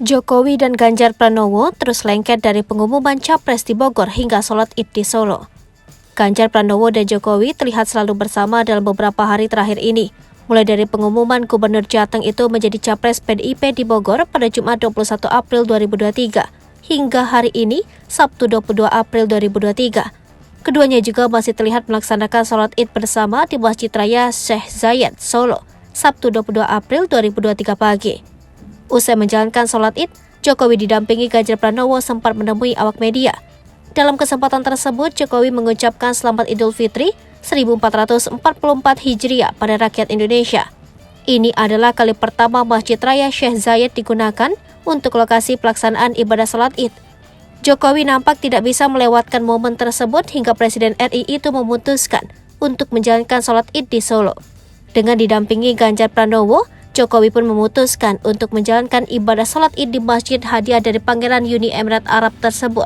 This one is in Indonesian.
Jokowi dan Ganjar Pranowo terus lengket dari pengumuman Capres di Bogor hingga sholat Id di Solo. Ganjar Pranowo dan Jokowi terlihat selalu bersama dalam beberapa hari terakhir ini, mulai dari pengumuman Gubernur Jateng itu menjadi Capres PDIP di Bogor pada Jumat 21 April 2023, hingga hari ini, Sabtu 22 April 2023. Keduanya juga masih terlihat melaksanakan sholat Id bersama di Masjid Raya Syekh Zayed, Solo, Sabtu 22 April 2023 pagi. Usai menjalankan sholat Id, Jokowi didampingi Ganjar Pranowo sempat menemui awak media. Dalam kesempatan tersebut, Jokowi mengucapkan Selamat Idul Fitri 1444 Hijriah pada rakyat Indonesia. Ini adalah kali pertama Masjid Raya Syekh Zayed digunakan untuk lokasi pelaksanaan ibadah sholat Id. Jokowi nampak tidak bisa melewatkan momen tersebut hingga Presiden RI itu memutuskan untuk menjalankan sholat Id di Solo. Dengan didampingi Ganjar Pranowo, Jokowi pun memutuskan untuk menjalankan ibadah sholat Id di Masjid Hadiah dari Pangeran Uni Emirat Arab tersebut.